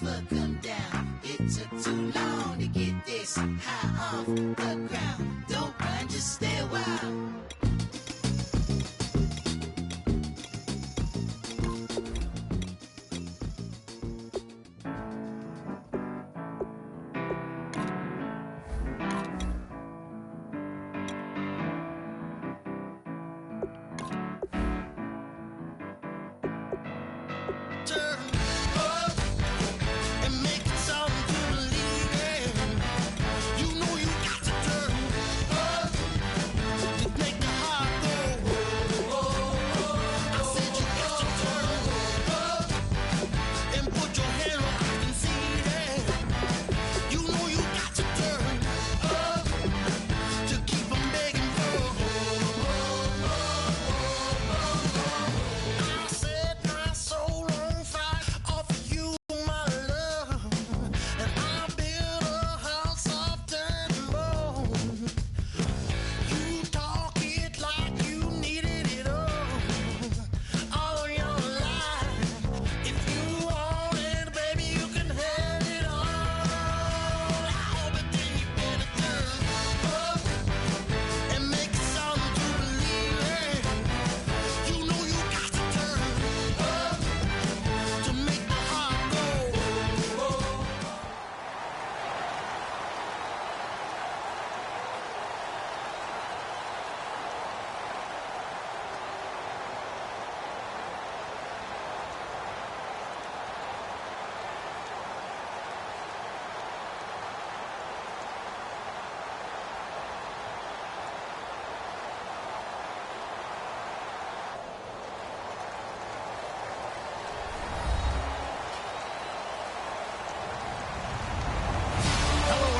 never come down. It took too long to get this high off the ground. Don't run, just stay a while.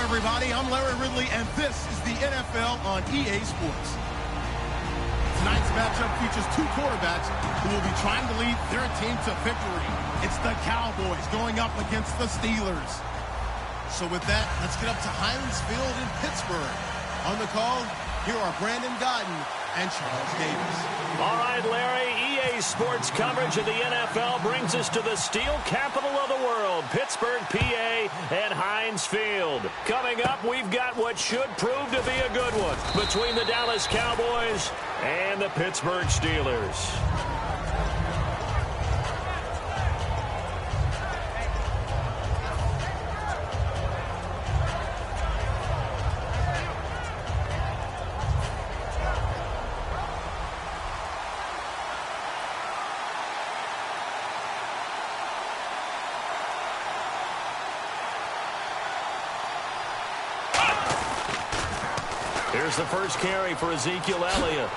Everybody, I'm Larry Ridley, and this is the NFL on EA Sports. Tonight's matchup features two quarterbacks who will be trying to lead their team to victory. It's the Cowboys going up against the Steelers. So with that, let's get up to Heinz Field in Pittsburgh. On the call, here are Brandon Godden and Charles Davis. All right, Larry, EA Sports coverage of the NFL brings us to the steel capital of the world, Pittsburgh, PA, and Heinz Field. Coming up, we've got what should prove to be a good one between the Dallas Cowboys and the Pittsburgh Steelers. Here's the first carry for Ezekiel Elliott.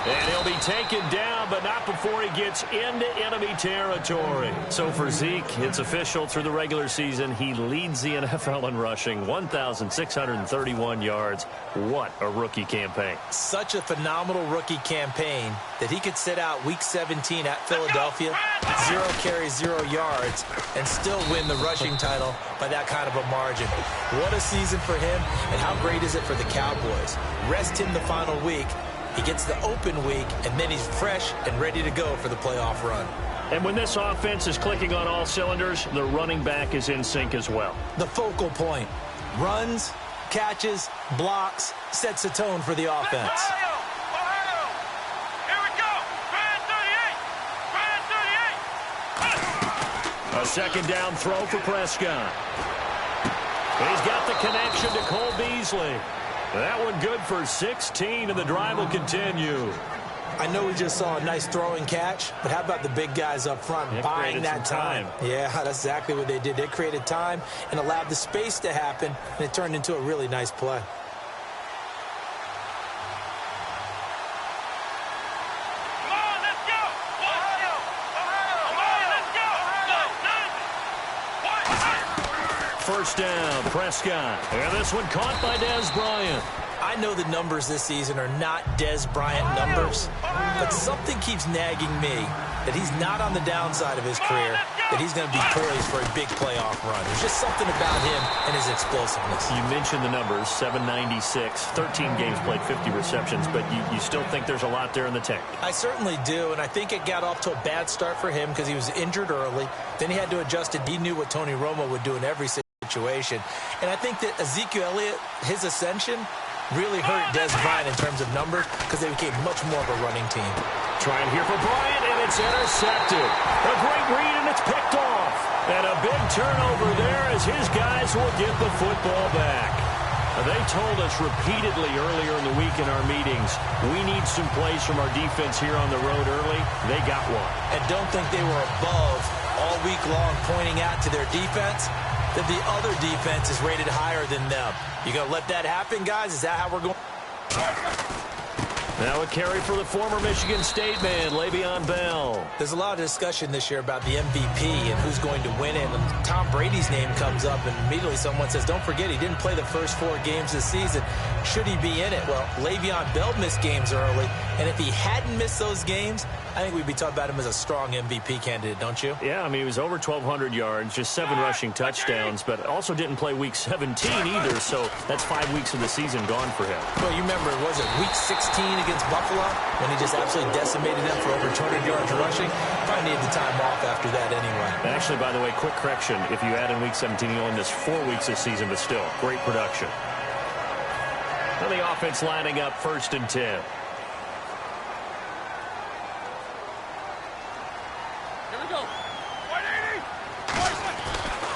And he'll be taken down, but not before he gets into enemy territory. So for Zeke, it's official through the regular season. He leads the NFL in rushing, 1,631 yards. What a rookie campaign. Such a phenomenal rookie campaign that he could sit out Week 17 at Philadelphia, 0 carries, 0 yards, and still win the rushing title by that kind of a margin. What a season for him, and how great is it for the Cowboys? Rest him the final week. He gets the open week, and then he's fresh and ready to go for the playoff run. And when this offense is clicking on all cylinders, the running back is in sync as well. The focal point. Runs, catches, blocks, sets a tone for the offense. Ohio! Here we go! Brand 38! A second down throw for Prescott. He's got the connection to Cole Beasley. That one good for 16, and the drive will continue. I know we just saw a nice throwing catch, but how about the big guys up front buying that time? Yeah, that's exactly what they did. They created time and allowed the space to happen, and it turned into a really nice play. Come on, let's go! Ohio! Come on, let's go! First down, Prescott. And this one caught by Dez Bryant. I know the numbers this season are not Dez Bryant numbers, but something keeps nagging me. that he's not on the downside of his career, that he's going to be poised for a big playoff run. There's just something about him and his explosiveness. You mentioned the numbers, 796, 13 games played, 50 receptions, but you still think there's a lot there in the tank. I certainly do, and I think it got off to a bad start for him because he was injured early. Then he had to adjust it. He knew what Tony Romo would do in every situation. And I think that Ezekiel Elliott, his ascension, really hurt Des Bryant in terms of numbers because they became much more of a running team. Trying here for Bryant, and it's intercepted. A great read, and it's picked off. And a big turnover there as his guys will get the football back. They told us repeatedly earlier in the week in our meetings, we need some plays from our defense here on the road early. They got one. And don't think they were above all week long pointing out to their defense that the other defense is rated higher than them. You going to let that happen, guys? Is that how we're going? Now a carry for the former Michigan State man, Le'Veon Bell. There's a lot of discussion this year about the MVP and who's going to win it. And Tom Brady's name comes up, and immediately someone says, don't forget, he didn't play the first 4 games this season. Should he be in it? Well, Le'Veon Bell missed games early, and if he hadn't missed those games, I think we'd be talking about him as a strong MVP candidate, don't you? Yeah, I mean, he was over 1,200 yards, just 7 rushing touchdowns, but also didn't play Week 17 either, so that's 5 weeks of the season gone for him. Well, you remember, was it Week 16 against Buffalo when he just absolutely decimated them for over 200 yards rushing? Probably needed the time off after that anyway. Actually, by the way, quick correction, if you add in Week 17, he only missed 4 weeks this season, but still, great production. And the offense lining up 1st and 10.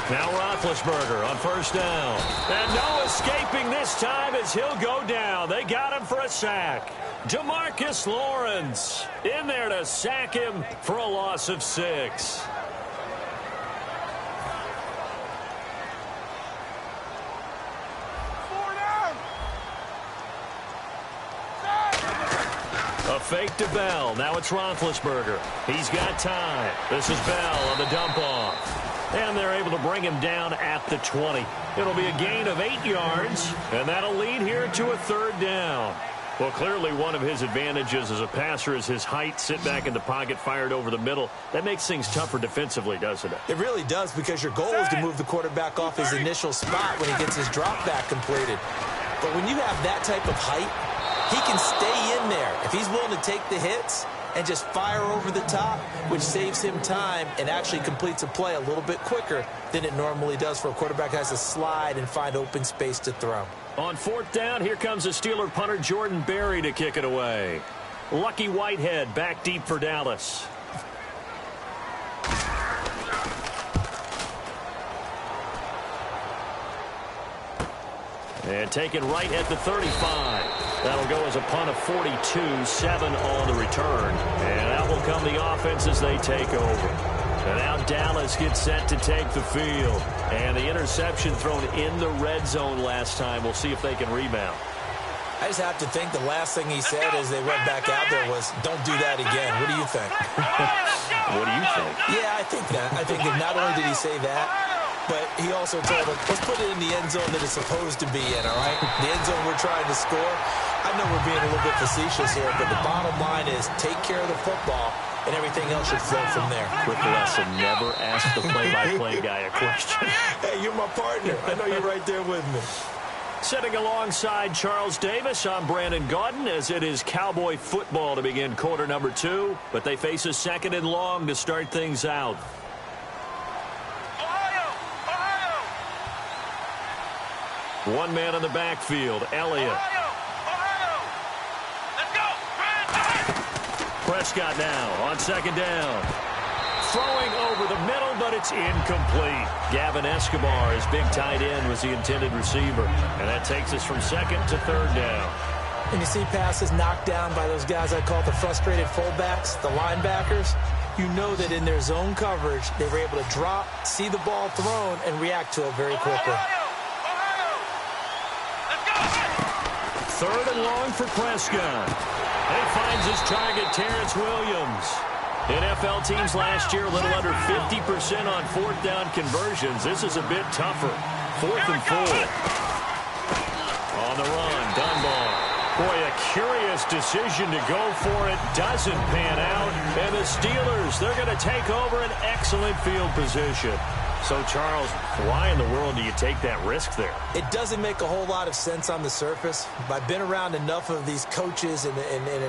Now Roethlisberger on 1st down. And no escaping this time as he'll go down. They got him for a sack. DeMarcus Lawrence in there to sack him for a loss of 6. A fake to Bell. Now it's Roethlisberger. He's got time. This is Bell on the dump off. And they're able to bring him down at the 20. It'll be a gain of 8 yards, and that'll lead here to a 3rd down. Well, clearly one of his advantages as a passer is his height, sit back in the pocket, fired over the middle. That makes things tougher defensively, doesn't it? It really does, because your goal is to move the quarterback off his initial spot when he gets his drop back completed. But when you have that type of height, he can stay in there. If he's willing to take the hits and just fire over the top, which saves him time and actually completes a play a little bit quicker than it normally does for a quarterback who has to slide and find open space to throw. On 4th down, here comes the Steeler punter Jordan Berry to kick it away. Lucky Whitehead back deep for Dallas. And taken right at the 35. That'll go as a punt of 42, 7 on the return. And out will come the offense as they take over. And now Dallas gets set to take the field. And the interception thrown in the red zone last time. We'll see if they can rebound. I just have to think the last thing he said as they went back out there was, don't do that again. What do you think? What do you think? Yeah, I think that. I think that not only did he say that, but he also told them, let's put it in the end zone that it's supposed to be in, all right? The end zone we're trying to score. I know we're being a little bit facetious here, but the bottom line is take care of the football, and everything else should flow from there. Quick lesson, never ask the play-by-play guy a question. Hey, you're my partner. I know you're right there with me. Sitting alongside Charles Davis, I'm Brandon Gaudin, as it is Cowboy football to begin quarter number 2, but they face a 2nd and long to start things out. One man in the backfield, Elliott. Let's go. Prescott now on 2nd down. Throwing over the middle, but it's incomplete. Gavin Escobar, his big tight end, was the intended receiver. And that takes us from 2nd to 3rd down. When you see passes knocked down by those guys I call the frustrated fullbacks, the linebackers, you know that in their zone coverage, they were able to drop, see the ball thrown, and react to it very quickly. 3rd and long for Prescott. And he finds his target, Terrence Williams. NFL teams last year a little under 50% on 4th down conversions. This is a bit tougher. 4th and 4. On the run, Dunbar. Boy, a curious decision to go for it. Doesn't pan out. And the Steelers, they're going to take over an excellent field position. So, Charles, why in the world do you take that risk there? It doesn't make a whole lot of sense on the surface. But I've been around enough of these coaches and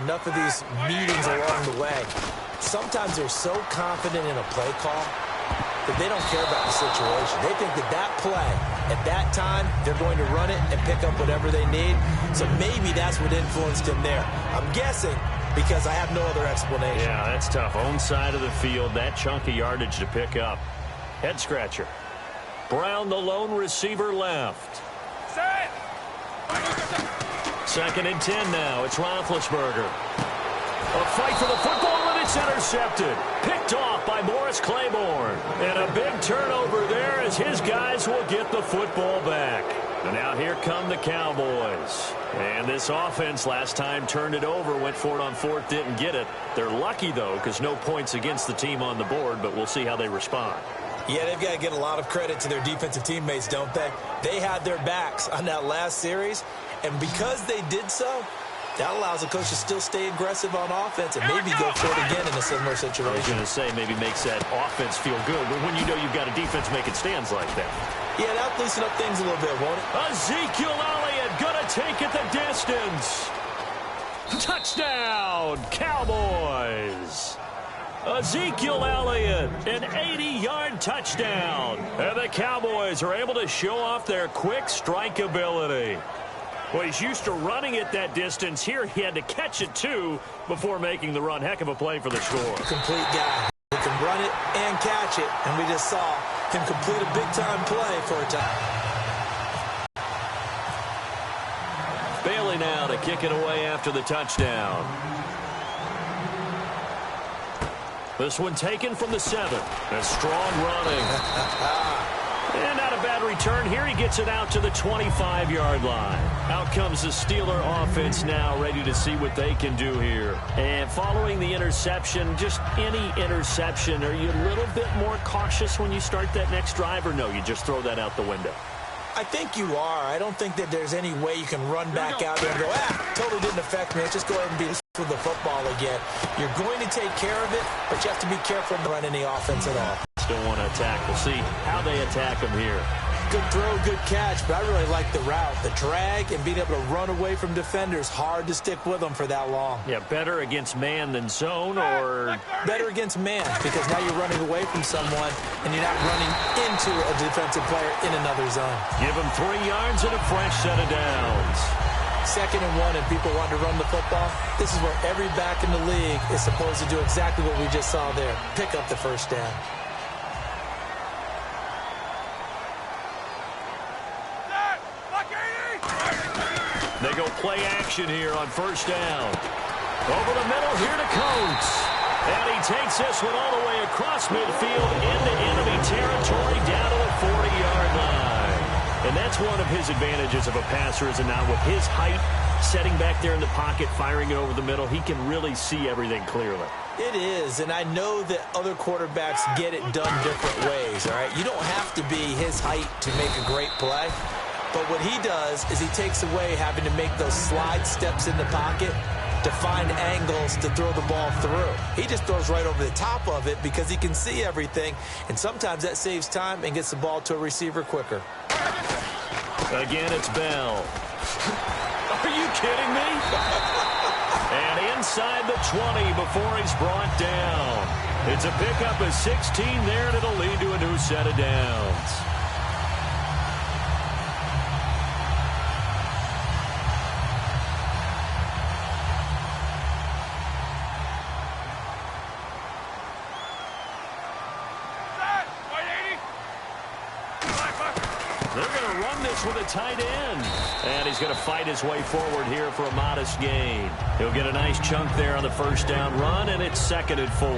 enough of these meetings along the way. Sometimes they're so confident in a play call that they don't care about the situation. They think that that play, at that time, they're going to run it and pick up whatever they need. So maybe that's what influenced him there. I'm guessing because I have no other explanation. Yeah, that's tough. Own side of the field, that chunk of yardage to pick up. Head scratcher. Brown, the lone receiver, left. Second and 10 now. It's Roethlisberger. A fight for the football, and it's intercepted. Picked off by Morris Claiborne. And a big turnover there as his guys will get the football back. And now here come the Cowboys. And this offense last time turned it over, went for it on fourth, didn't get it. They're lucky, though, because no points against the team on the board, but we'll see how they respond. Yeah, they've got to get a lot of credit to their defensive teammates, don't they? They had their backs on that last series, and because they did so, that allows the coach to still stay aggressive on offense and maybe go for it again in a similar situation. I was going to say maybe makes that offense feel good, but when you know you've got a defense making stands like that. Yeah, that'll loosen up things a little bit, won't it? Ezekiel Elliott going to take it the distance. Touchdown, Cowboys. Ezekiel Elliott, an 80-yard touchdown. And the Cowboys are able to show off their quick strike ability. Well, he's used to running it that distance. Here he had to catch it, too, before making the run. Heck of a play for the score. Complete guy who can run it and catch it. And we just saw him complete a big-time play for a time. Bailey now to kick it away after the touchdown. This one taken from the 7. A strong running. And not a bad return. Here he gets it out to the 25-yard line. Out comes the Steeler offense now, ready to see what they can do here. And following the interception, just any interception, are you a little bit more cautious when you start that next drive, or no, you just throw that out the window? I think you are. I don't think that there's any way you can run back out there and go, totally didn't affect me. Let's just go ahead and be with the football again. You're going to take care of it, but you have to be careful to run any offense at all. Still want to attack. We'll see how they attack him here. Good throw, good catch, but I really like the route. The drag and being able to run away from defenders, hard to stick with them for that long. Yeah, better against man than zone, or? Better against man, because now you're running away from someone and you're not running into a defensive player in another zone. Give him 3 yards and a fresh set of downs. 2nd and 1 and people want to run the football. This is where every back in the league is supposed to do exactly what we just saw there. Pick up the first down. They go play action here on first down. Over the middle here to Coates. And he takes this one all the way across midfield into enemy territory down to the 40-yard line. And that's one of his advantages of a passer, is it not? With his height, setting back there in the pocket, firing it over the middle, he can really see everything clearly. It is, and I know that other quarterbacks get it done different ways, all right? You don't have to be his height to make a great play. But what he does is he takes away having to make those slide steps in the pocket to find angles to throw the ball through. He just throws right over the top of it because he can see everything, and sometimes that saves time and gets the ball to a receiver quicker. Again, it's Bell. Are you kidding me? And inside the 20 before he's brought down. It's a pickup of 16 there, and it'll lead to a new set of downs. With a tight end. And he's going to fight his way forward here for a modest gain. He'll get a nice chunk there on the first down run, and it's 2nd and 4.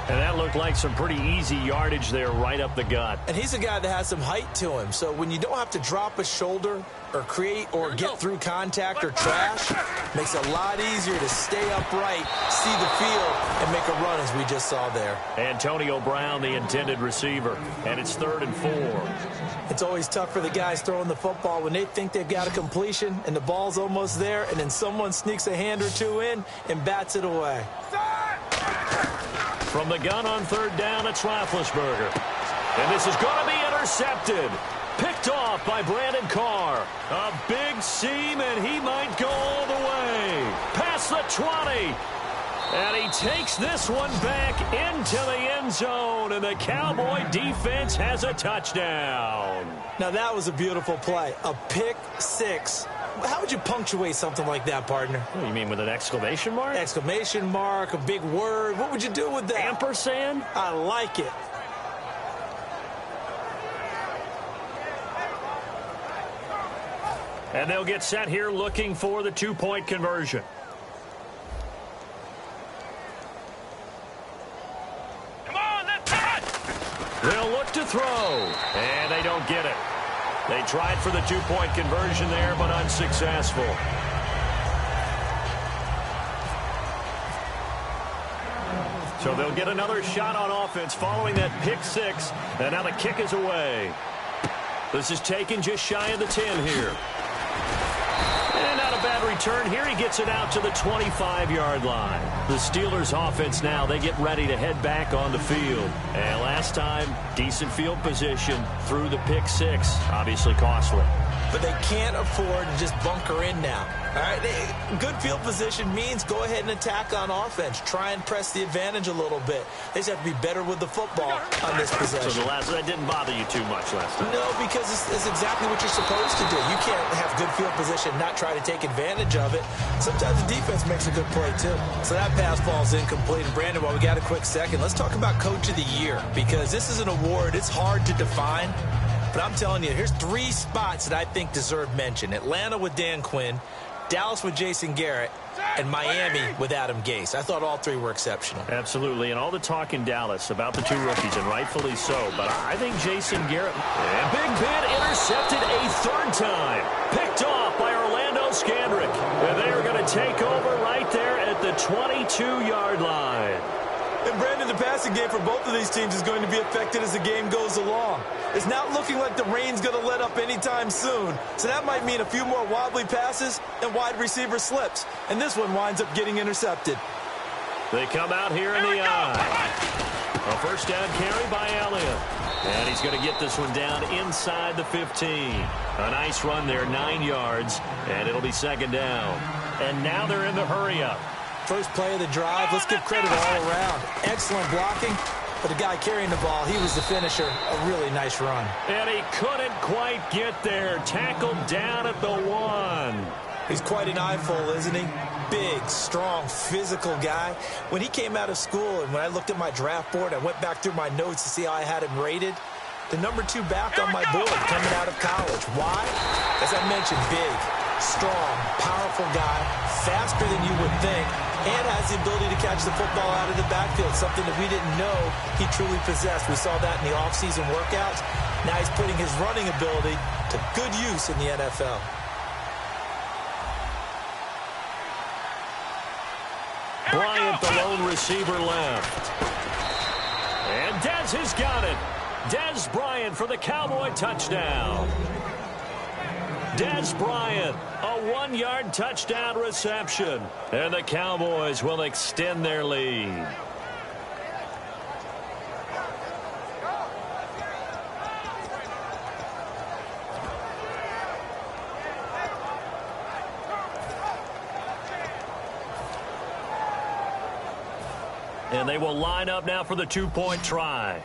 And that looked like some pretty easy yardage there right up the gut. And he's a guy that has some height to him. So when you don't have to drop a shoulder or create or get through contact or trash, makes it a lot easier to stay upright, see the field, and make a run as we just saw there. Antonio Brown, the intended receiver, and it's 3rd and 4. It's always tough for the guys throwing the football when they think they've got a completion and the ball's almost there, and then someone sneaks a hand or two in and bats it away. From the gun on 3rd down, it's Roethlisberger. And this is going to be intercepted. Picked off by Brandon Carr. A big seam, and he might go all the way. Past the 20. And he takes this one back into the end zone, and the Cowboy defense has a touchdown. Now, that was a beautiful play. A pick six. How would you punctuate something like that, partner? What do you mean, with an exclamation mark? Exclamation mark, a big word. What would you do with that? Ampersand? I like it. And they'll get set here looking for the 2-point conversion. Come on, let's do it! They'll look to throw, and they don't get it. They tried for the 2-point conversion there, but unsuccessful. So they'll get another shot on offense following that pick six, and now the kick is away. This is taken just shy of the 10 here. And not a bad return here. He gets it out to the 25-yard line. The Steelers offense now, they get ready to head back on the field. And last time, decent field position through the pick six. Obviously costly. But they can't afford to just bunker in now. All right, good field position means go ahead and attack on offense. Try and press the advantage a little bit. They just have to be better with the football on this possession. So that didn't bother you too much last time? No, because it's exactly what you're supposed to do. You can't have good field position, not try to take advantage of it. Sometimes the defense makes a good play, too. So that pass ball's incomplete. And, Brandon, while we got a quick second, let's talk about Coach of the Year, because this is an award. It's hard to define. But I'm telling you, here's 3 spots that I think deserve mention. Atlanta with Dan Quinn, Dallas with Jason Garrett, and Miami with Adam Gase. I thought all 3 were exceptional. Absolutely, and all the talk in Dallas about the 2 rookies, and rightfully so. But I think Jason Garrett, and Big Ben intercepted a 3rd time. Picked off by Orlando Scandrick. And they are going to take over right there at the 22-yard line. And, Brandon, the passing game for both of these teams is going to be affected as the game goes along. It's not looking like the rain's going to let up anytime soon. So that might mean a few more wobbly passes and wide receiver slips. And this one winds up getting intercepted. They come out here in the eye. A first down carry by Elliott. And he's going to get this one down inside the 15. A nice run there, 9 yards. And it'll be 2nd down. And now they're in the hurry-up. First play of the drive, let's give credit all around. Excellent blocking, but the guy carrying the ball, he was the finisher. A really nice run. And he couldn't quite get there. Tackled down at the 1. He's quite an eyeful, isn't he? Big, strong, physical guy. When he came out of school and when I looked at my draft board, I went back through my notes to see how I had him rated. The number 2 back on my board coming out of college. Why? As I mentioned, big, strong, powerful guy, faster than you would think, and has the ability to catch the football out of the backfield, something that we didn't know he truly possessed. We saw that in the offseason workouts. Now he's putting his running ability to good use in the NFL. Bryant, the lone receiver, left. And Dez has got it. Dez Bryant for the Cowboy touchdown. Dez Bryant, a 1-yard touchdown reception. And the Cowboys will extend their lead. And they will line up now for the 2-point try.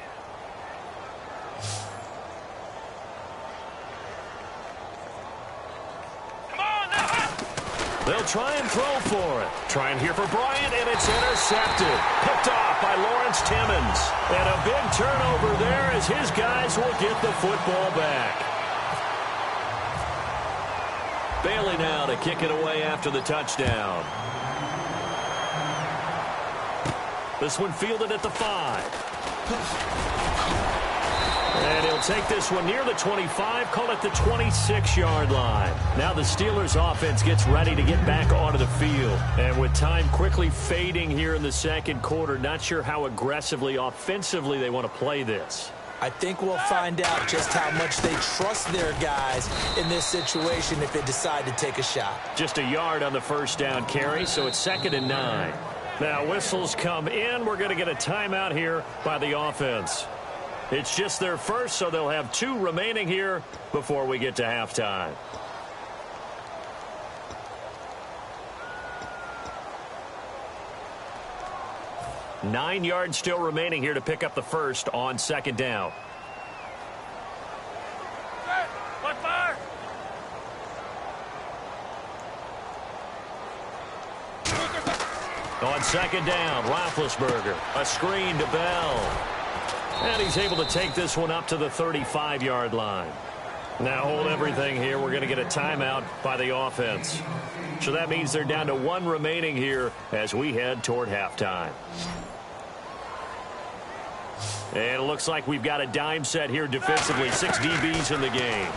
They'll try and throw for it. Trying here for Bryant, and it's intercepted. Picked off by Lawrence Timmons. And a big turnover there as his guys will get the football back. Bailey now to kick it away after the touchdown. This one fielded at the 5. And he'll take this one near the 25, call it the 26-yard line. Now the Steelers offense gets ready to get back onto the field. And with time quickly fading here in the second quarter, not sure how aggressively, offensively they want to play this. I think we'll find out just how much they trust their guys in this situation if they decide to take a shot. Just a yard on the first down carry, so it's 2nd and 9. Now whistles come in. We're going to get a timeout here by the offense. It's just their first, so they'll have 2 remaining here before we get to halftime. Nine yards still remaining here to pick up the first on 2nd down. What fire? On 2nd down, Roethlisberger. A screen to Bell. And he's able to take this one up to the 35-yard line. Now hold everything here. We're going to get a timeout by the offense. So that means they're down to 1 remaining here as we head toward halftime. And it looks like we've got a dime set here defensively. 6 DBs in the game.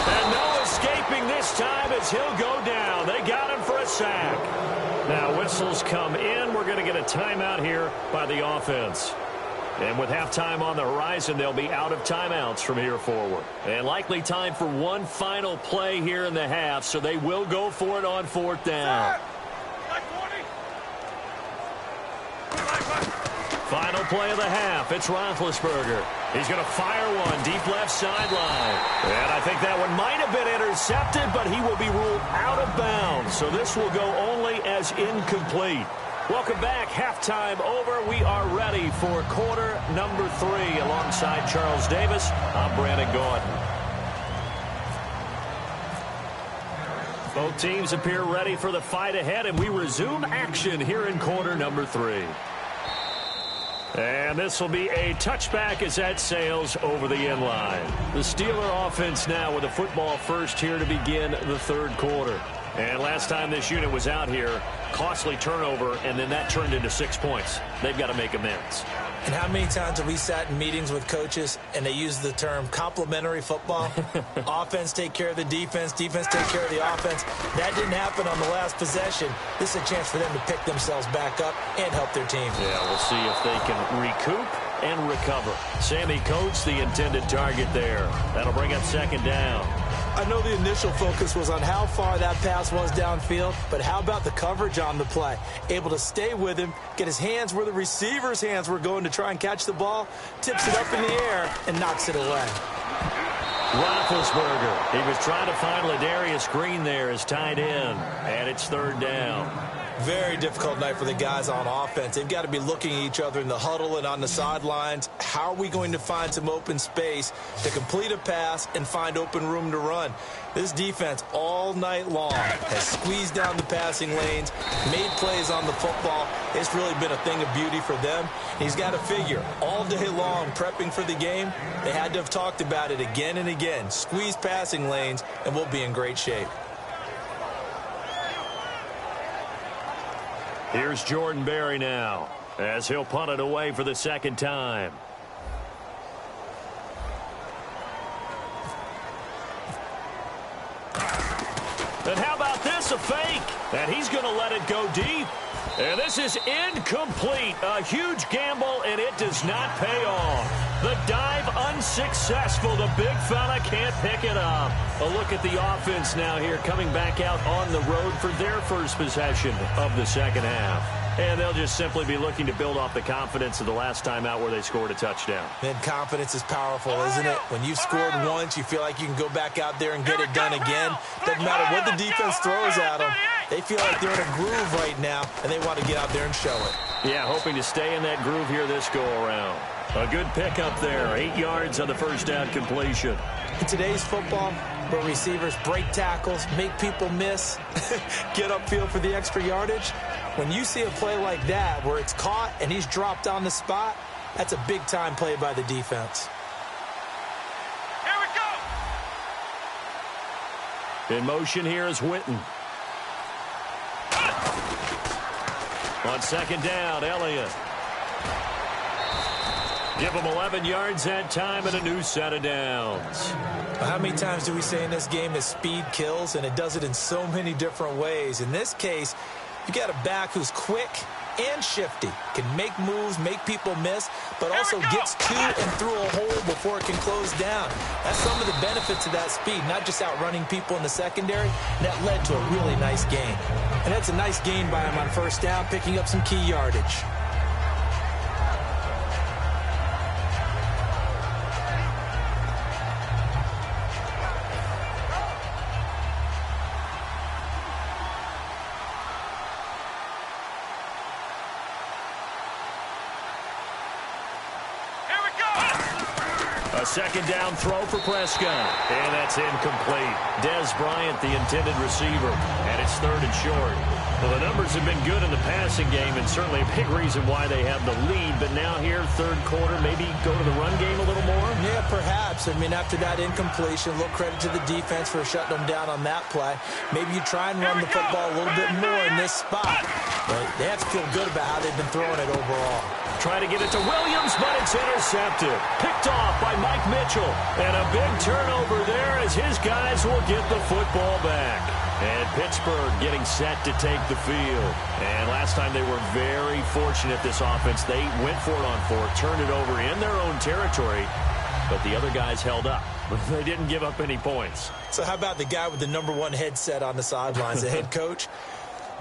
And no escaping this time as he'll go down. They got him for a sack. Now whistles come in. We're going to get a timeout here by the offense. And with halftime on the horizon, they'll be out of timeouts from here forward. And likely time for one final play here in the half, so they will go for it on 4th down. Final play of the half. It's Roethlisberger. He's going to fire one deep left sideline. And I think that one might have been intercepted, but he will be ruled out of bounds. So this will go only as incomplete. Welcome back. Halftime over. We are ready for quarter number 3 alongside Charles Davis. I'm Brandon Gordon. Both teams appear ready for the fight ahead, and we resume action here in quarter number 3. And this will be a touchback as that sails over the end line. The Steeler offense now with a football first here to begin the 3rd quarter. And last time this unit was out here, costly turnover, and then that turned into 6 points. They've got to make amends. And how many times have we sat in meetings with coaches and they use the term complementary football? Offense take care of the defense, defense take care of the offense. That didn't happen on the last possession. This is a chance for them to pick themselves back up and help their team. Yeah, we'll see if they can recoup and recover. Sammy Coates, the intended target there. That'll bring up 2nd down. I know the initial focus was on how far that pass was downfield, but how about the coverage on the play? Able to stay with him, get his hands where the receiver's hands were going to try and catch the ball, tips it up in the air, and knocks it away. Roethlisberger, he was trying to find Ladarius Green there as tight end, and it's 3rd down. Very difficult night for the guys on offense. They've got to be looking at each other in the huddle and on the sidelines. How are we going to find some open space to complete a pass and find open room to run? This defense all night long has squeezed down the passing lanes, made plays on the football. It's really been a thing of beauty for them. He's got to figure all day long prepping for the game. They had to have talked about it again and again. Squeeze passing lanes and we'll be in great shape. Here's Jordan Berry now as he'll punt it away for the 2nd time. And how about this, a fake? And he's going to let it go deep. And this is incomplete. A huge gamble, and it does not pay off. The dive unsuccessful. The big fella can't pick it up. A look at the offense now here coming back out on the road for their first possession of the 2nd half. And they'll just simply be looking to build off the confidence of the last time out where they scored a touchdown. Man, confidence is powerful, isn't it? When you've scored once, you feel like you can go back out there and get it done again. Doesn't matter what the defense throws at them. They feel like they're in a groove right now, and they want to get out there and show it. Yeah, hoping to stay in that groove here this go-around. A good pickup there. 8 yards on the first down completion. In today's football, where receivers break tackles, make people miss, get upfield for the extra yardage, when you see a play like that where it's caught and he's dropped on the spot, that's a big-time play by the defense. Here we go. In motion here is Witten. On second down, Elliott. Give him 11 yards that time and a new set of downs. How many times do we say in this game that speed kills, and it does it in so many different ways? In this case, you got a back who's quick and shifty, can make moves, make people miss, but also gets to and through a hole before it can close down. That's some of the benefits of that speed, not just outrunning people in the secondary. That led to a really nice gain. And that's a nice gain by him on first down, picking up some key yardage. Second down throw for Prescott. And that's incomplete. Dez Bryant, the intended receiver. And it's third and short. Well, the numbers have been good in the passing game, and certainly a big reason why they have the lead. But now here, third quarter, maybe go to the run game a little more? Yeah, perhaps. I mean, after that incompletion, a little credit to the defense for shutting them down on that play. Maybe you try and run the football a little bit more in this spot. But they have to feel good about how they've been throwing it overall. Try to get it to Williams, but it's intercepted. Picked off by Mike Mitchell. And a big turnover there as his guys will get the football back. And Pittsburgh getting set to take the field. And last time they were very fortunate, this offense. They went for it on fourth, turned it over in their own territory, but the other guys held up. They didn't give up any points. So how about the guy with the #1 headset on the sidelines, the head coach?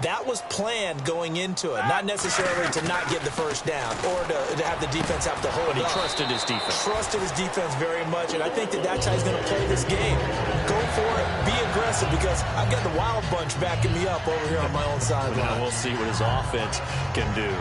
That was planned going into it, not necessarily to not get the first down or to have the defense have to hold up. But he trusted his defense. Trusted his defense very much, and I think that's how he's going to play this game. Go for it, be aggressive, because I've got the Wild Bunch backing me up over here on my own sideline. Now we'll see what his offense can do.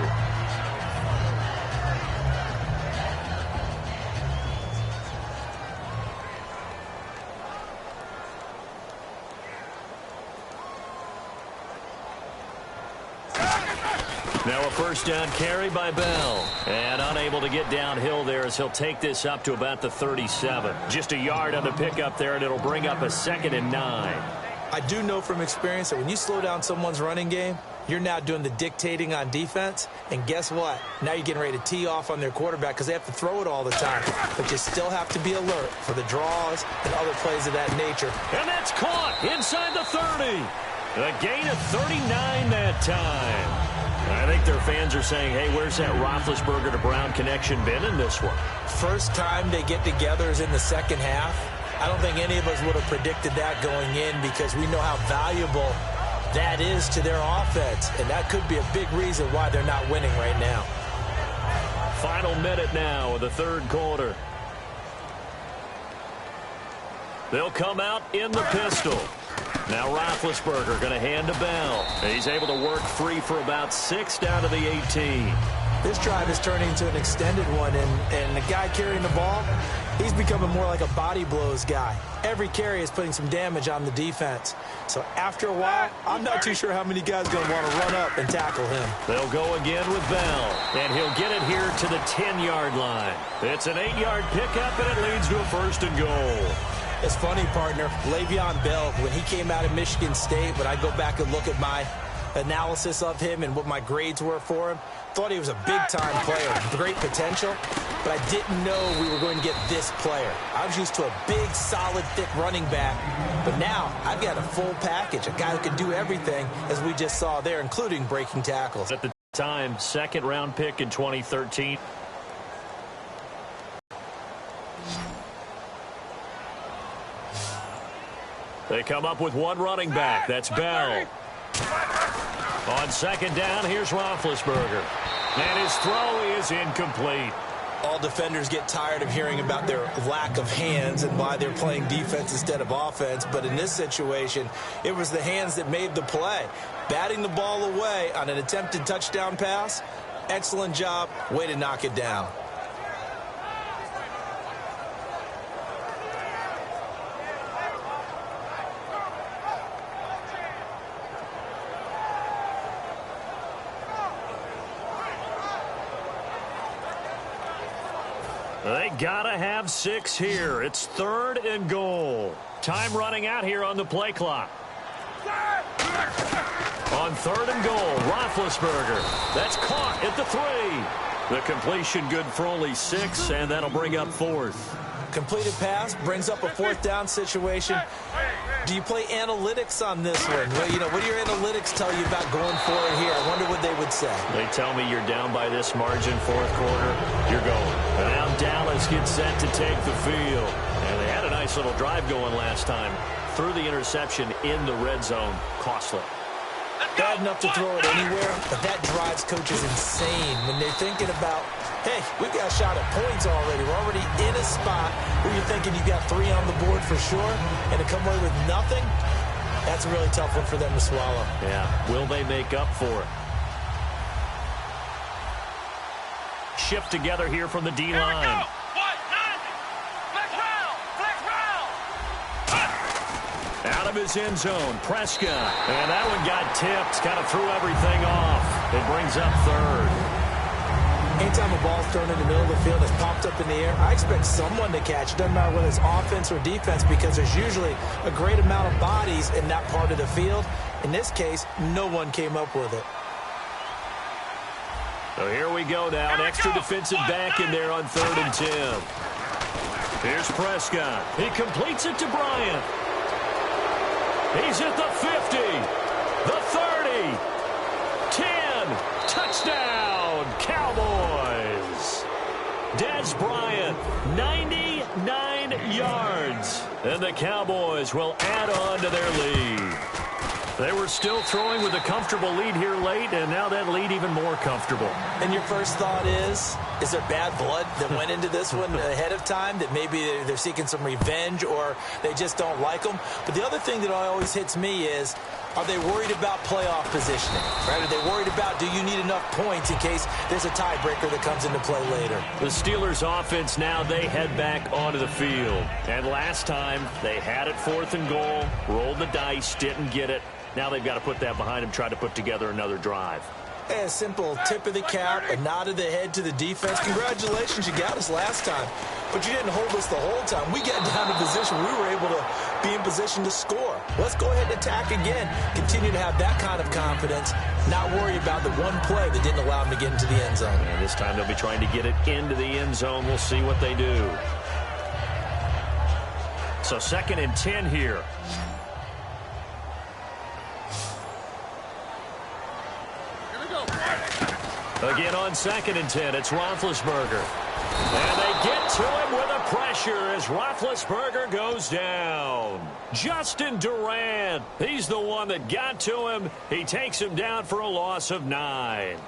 Now a first down carry by Bell. And unable to get downhill there as he'll take this up to about the 37. Just a yard on the pickup there, and it'll bring up a 2nd and 9. I do know from experience that when you slow down someone's running game, you're now doing the dictating on defense. And guess what? Now you're getting ready to tee off on their quarterback because they have to throw it all the time. But you still have to be alert for the draws and other plays of that nature. And that's caught inside the 30. A gain of 39 that time. I think their fans are saying, hey, where's that Roethlisberger to Brown connection been in this one? First time they get together is in the second half. I don't think any of us would have predicted that going in because we know how valuable that is to their offense. And that could be a big reason why they're not winning right now. Final minute now of the third quarter. They'll come out in the pistol. Now Roethlisberger going to hand to Bell. He's able to work free for about 6 down to the 18. This drive is turning into an extended one, and the guy carrying the ball, he's becoming more like a body blows guy. Every carry is putting some damage on the defense. So after a while, I'm not too sure how many guys are going to want to run up and tackle him. They'll go again with Bell, and he'll get it here to the 10-yard line. It's an 8-yard pickup, and it leads to a 1st and goal. It's funny, partner. Le'Veon Bell, when he came out of Michigan State, when I go back and look at my analysis of him and what my grades were for him, thought he was a big-time player, great potential, but I didn't know we were going to get this player. I was used to a big, solid, thick running back, but now I've got a full package, a guy who can do everything, as we just saw there, including breaking tackles. At the time, 2nd-round pick in 2013. They come up with one running back. That's Bell. On 2nd down, here's Roethlisberger. And his throw is incomplete. All defenders get tired of hearing about their lack of hands and why they're playing defense instead of offense. But in this situation, it was the hands that made the play. Batting the ball away on an attempted touchdown pass. Excellent job. Way to knock it down. They gotta have 6 here. It's 3rd and goal. Time running out here on the play clock. On 3rd and goal, Roethlisberger. That's caught at the 3. The completion good for only 6, and that'll bring up 4th. Completed pass brings up a 4th down situation. Do you play analytics on this one? Well, what do your analytics tell you about going for it here? I wonder what they would say. They tell me you're down by this margin, 4th quarter, you're going. And now Dallas gets set to take the field. And they had a nice little drive going last time. Threw the interception in the red zone. Costly. Bad enough to throw it anywhere, but that drives coaches insane when they're thinking about, hey, we've got a shot at points already. We're already in a spot where you're thinking you've got 3 on the board for sure, and to come away with nothing, that's a really tough one for them to swallow. Yeah, will they make up for it? Shift together here from the D-line. Out of his end zone, Prescott. And that one got tipped, kind of threw everything off. It brings up 3rd. Anytime a ball's thrown in the middle of the field, it's popped up in the air, I expect someone to catch it. Doesn't matter whether it's offense or defense, because there's usually a great amount of bodies in that part of the field. In this case, no one came up with it. So here we go now. An extra defensive back in there on 3rd and 10. Here's Prescott. He completes it to Bryant. He's at the 50, the 30, 10, touchdown, Cowboys. Des Bryant, 99 yards. And the Cowboys will add on to their lead. They were still throwing with a comfortable lead here late, and now that lead even more comfortable. And your first thought is there bad blood that went into this one ahead of time, that maybe they're seeking some revenge or they just don't like them? But the other thing that always hits me is, are they worried about playoff positioning? Right? Are they worried about, do you need enough points in case there's a tiebreaker that comes into play later? The Steelers offense now, they head back onto the field. And last time, they had it 4th and goal, rolled the dice, didn't get it. Now they've got to put that behind them, try to put together another drive. A simple tip of the cap, a nod of the head to the defense. Congratulations, you got us last time. But you didn't hold us the whole time. We got down to position. We were able to be in position to score. Let's go ahead and attack again. Continue to have that kind of confidence. Not worry about the one play that didn't allow them to get into the end zone. And this time they'll be trying to get it into the end zone. We'll see what they do. So 2nd and 10 here. Again on 2nd and 10, it's Roethlisberger. And they get to him with a pressure as Roethlisberger goes down. Justin Durant, he's the one that got to him. He takes him down for a loss of 9.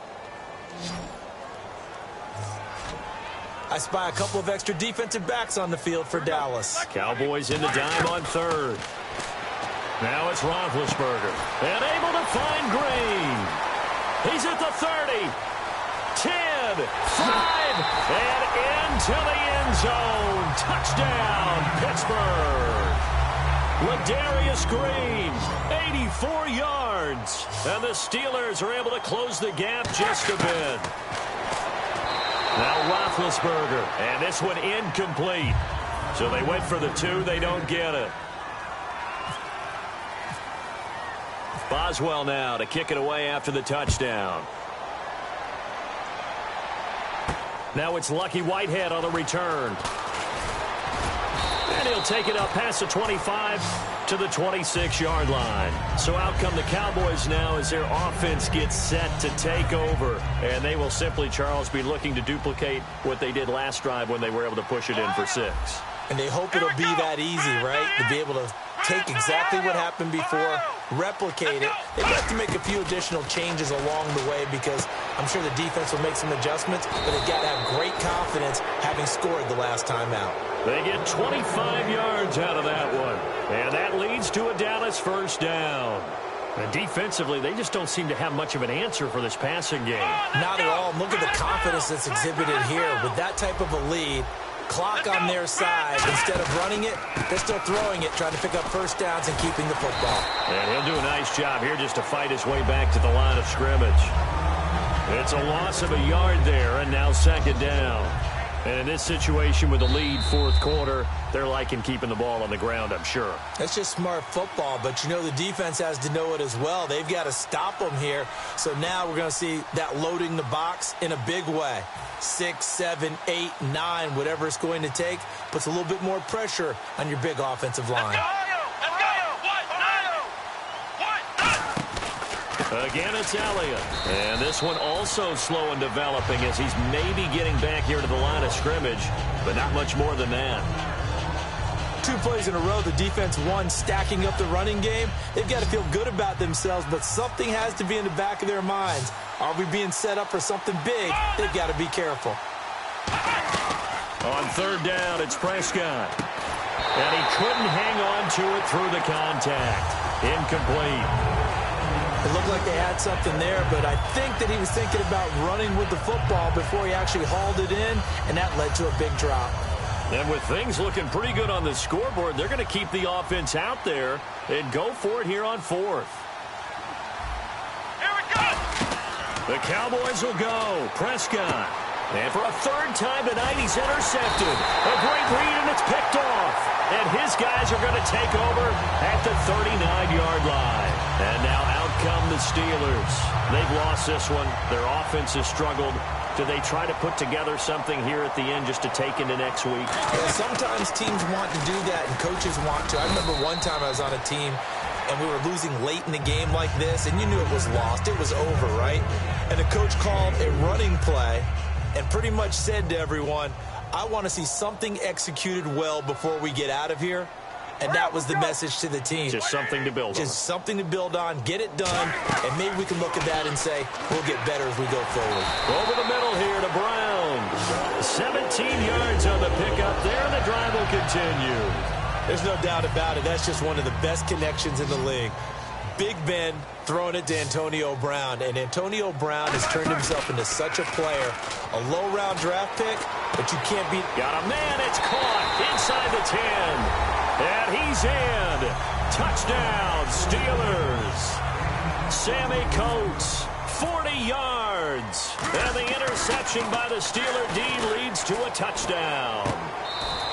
I spy a couple of extra defensive backs on the field for Dallas. Cowboys in the dime on 3rd. Now it's Roethlisberger. And able to find Green. He's at the 30. 10, 5, and into the end zone. Touchdown, Pittsburgh. Ladarius Green, 84 yards. And the Steelers are able to close the gap just a bit. Now Roethlisberger, and this one incomplete. So they went for the 2, they don't get it. Boswell now to kick it away after the touchdown. Now it's Lucky Whitehead on the return. And he'll take it up past the 25 to the 26-yard line. So out come the Cowboys now as their offense gets set to take over. And they will simply, Charles, be looking to duplicate what they did last drive when they were able to push it in for 6. And they hope it'll be that easy, right? To be able to take exactly what happened before, replicate it. They'd have to make a few additional changes along the way because I'm sure the defense will make some adjustments, but they've got to have great confidence having scored the last time out. They get 25 yards out of that one. And that leads to a Dallas first down. And defensively, they just don't seem to have much of an answer for this passing game. Not at all. Look at the confidence that's exhibited here. With that type of a lead, clock on their side, instead of running it, they're still throwing it, trying to pick up first downs and keeping the football. And he'll do a nice job here just to fight his way back to the line of scrimmage. It's a loss of a yard there, and now 2nd down. And in this situation with the lead fourth quarter, they're liking keeping the ball on the ground, I'm sure. That's just smart football, but you know the defense has to know it as well. They've got to stop them here. So now we're going to see that loading the box in a big way. 6, 7, 8, 9, whatever it's going to take, puts a little bit more pressure on your big offensive line. Again, it's Elliott. And this one also slow in developing as he's maybe getting back here to the line of scrimmage, but not much more than that. 2 plays in a row, the defense won, stacking up the running game. They've got to feel good about themselves, but something has to be in the back of their minds. Are we being set up for something big? They've got to be careful. On third down, it's Prescott. And he couldn't hang on to it through the contact. Incomplete. It looked like they had something there, but I think that he was thinking about running with the football before he actually hauled it in, and that led to a big drop. And with things looking pretty good on the scoreboard, they're going to keep the offense out there and go for it here on fourth. Here we go! The Cowboys will go. Prescott. And for a third time tonight, he's intercepted. A great read, and it's picked off. And his guys are going to take over at the 39-yard line. And now out come the Steelers. They've lost this one. Their offense has struggled. Do they try to put together something here at the end just to take into next week? Yeah, sometimes teams want to do that, and coaches want to. I remember one time I was on a team, and we were losing late in the game like this, and you knew it was lost. It was over, right? And the coach called a running play and pretty much said to everyone, I want to see something executed well before we get out of here. And that was the message to the team. Just something to build on. Just something to build on, get it done, and maybe we can look at that and say, we'll get better as we go forward. Over the middle here to Brown. 17 yards on the pickup there, and the drive will continue. There's no doubt about it. That's just one of the best connections in the league. Big Ben throwing it to Antonio Brown, and Antonio Brown has turned himself into such a player. A low-round draft pick, but you can't beat. Got a man, it's caught inside the 10. And he's in. Touchdown, Steelers. Sammy Coates, 40 yards. And the interception by the Steeler D leads to a touchdown.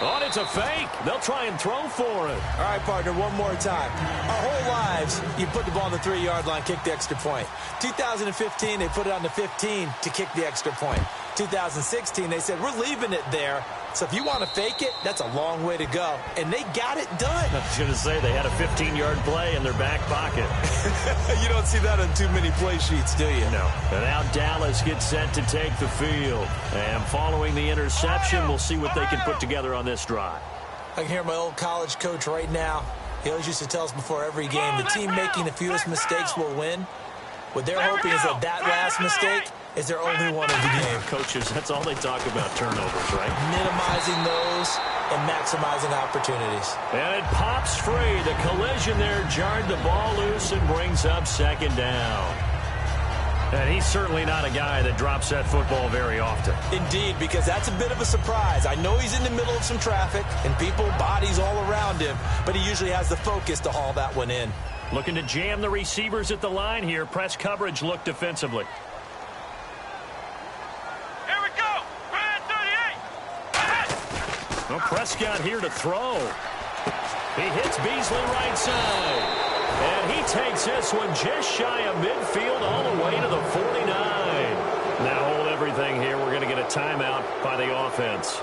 Oh, it's a fake. They'll try and throw for it. All right, partner, one more time. Our whole lives, you put the ball on the 3-yard line, kick the extra point. 2015, they put it on the 15 to kick the extra point. 2016, they said, we're leaving it there. So if you want to fake it, that's a long way to go. And they got it done. I was going to say, they had a 15-yard play in their back pocket. You don't see that on too many play sheets, do you? No. And now Dallas gets set to take the field. And following the interception, we'll see what they can put together on this drive. I can hear my old college coach right now. He always used to tell us before every game, the team making the fewest mistakes will win. What they're hoping is that that last mistake is their only one of the game. Coaches, that's all they talk about, turnovers, right? Minimizing those and maximizing opportunities. And it pops free. The collision there jarred the ball loose and brings up second down. And he's certainly not a guy that drops that football very often. Indeed, because that's a bit of a surprise. I know he's in the middle of some traffic and people, bodies all around him, but he usually has the focus to haul that one in. Looking to jam the receivers at the line here. Press coverage look defensively. Here we go! Brand 38! Well, Prescott here to throw. He hits Beasley right side. And he takes this one just shy of midfield all the way to the 49. Now hold everything here. We're going to get a timeout by the offense.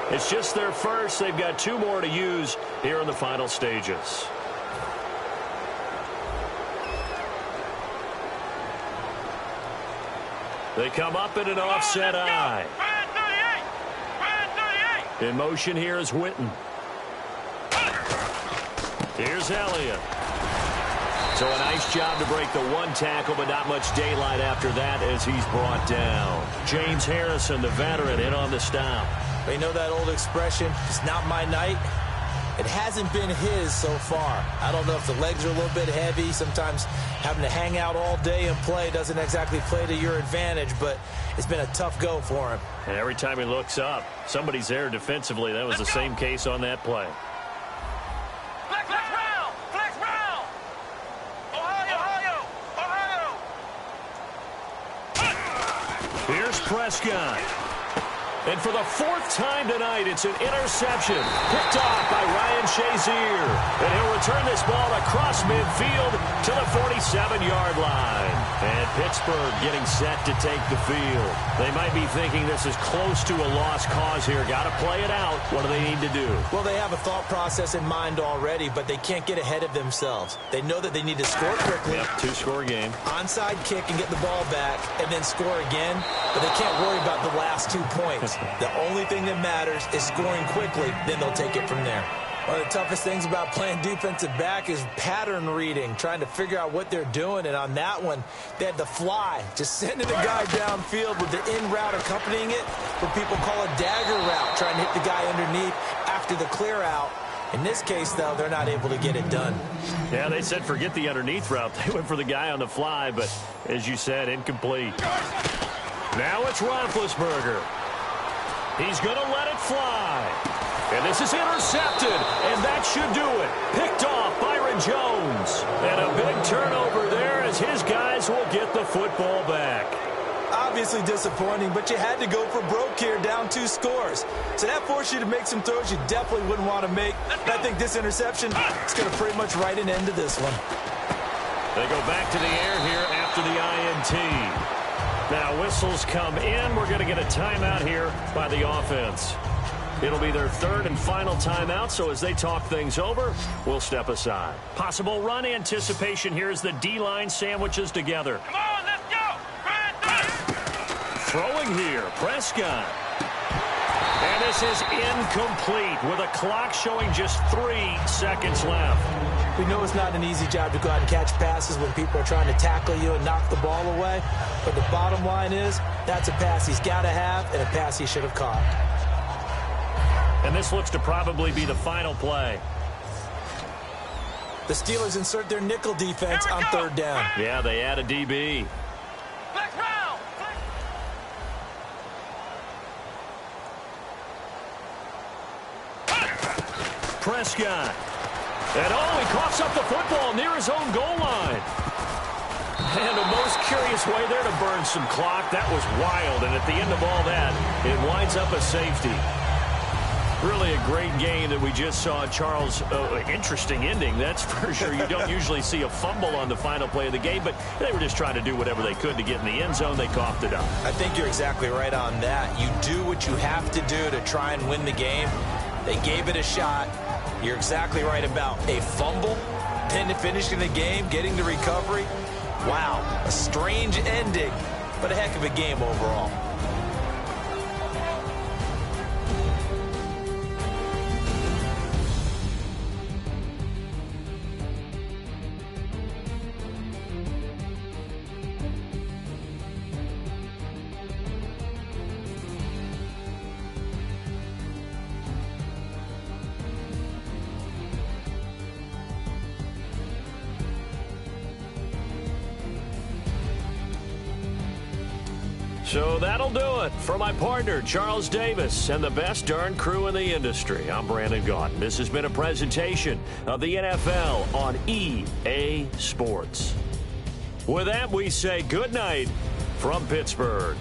It's just their first. They've got 2 more to use here in the final stages. They come up in an offset eye. Brand 38! Brand 38! In motion here is Witten. Here's Elliott. So a nice job to break the 1 tackle, but not much daylight after that as he's brought down. James Harrison, the veteran, in on the stop. You know that old expression, it's not my night? It hasn't been his so far. I don't know if the legs are a little bit heavy. Sometimes having to hang out all day and play doesn't exactly play to your advantage, but it's been a tough go for him. And every time he looks up, somebody's there defensively. That was the same case on that play. Flex Brown! Flex Brown! Ohio! Ohio! Here's Prescott. And for the fourth time tonight, it's an interception picked off by Ryan Shazier. And he'll return this ball across midfield to the 47-yard line. And Pittsburgh getting set to take the field. They might be thinking this is close to a lost cause here. Got to play it out. What do they need to do? Well, they have a thought process in mind already, but they can't get ahead of themselves. They know that they need to score quickly. Yep, two-score game. Onside kick and get the ball back and then score again, but they can't worry about the last 2 points. The only thing that matters is scoring quickly, then they'll take it from there. One of the toughest things about playing defensive back is pattern reading, trying to figure out what they're doing. And on that one, they had the fly, just sending a guy downfield with the in route accompanying it, what people call a dagger route, trying to hit the guy underneath after the clear out. In this case, though, they're not able to get it done. Yeah, they said forget the underneath route. They went for the guy on the fly, but as you said, incomplete. Now it's Roethlisberger. He's going to let it fly. And this is intercepted, and that should do it. Picked off Byron Jones. And a big turnover there as his guys will get the football back. Obviously disappointing, but you had to go for broke here, down 2 scores. So that forced you to make some throws you definitely wouldn't want to make. And I think this interception is going to pretty much write an end to this one. They go back to the air here after the INT. Now whistles come in. We're going to get a timeout here by the offense. It'll be their third and final timeout, so as they talk things over, we'll step aside. Possible run anticipation here as the D-line sandwiches together. Come on, let's go. Throwing here, Prescott. And this is incomplete with a clock showing just 3 seconds left. We know it's not an easy job to go out and catch passes when people are trying to tackle you and knock the ball away. But the bottom line is, that's a pass he's got to have and a pass he should have caught. And this looks to probably be the final play. The Steelers insert their nickel defense on 3rd down. Yeah, they add a DB. Back round. Prescott. And he coughs up the football near his own goal line. And a most curious way there to burn some clock. That was wild. And at the end of all that, it winds up a safety. Really a great game that we just saw, Charles. Interesting ending, that's for sure. You don't usually see a fumble on the final play of the game, but they were just trying to do whatever they could to get in the end zone. They coughed it up. I think you're exactly right on that. You do what you have to do to try and win the game. They gave it a shot. You're exactly right about a fumble, then finishing the game, getting the recovery. Wow, a strange ending, but a heck of a game overall. So that'll do it for my partner, Charles Davis, and the best darn crew in the industry. I'm Brandon Gaudin. This has been a presentation of the NFL on EA Sports. With that, we say good night from Pittsburgh.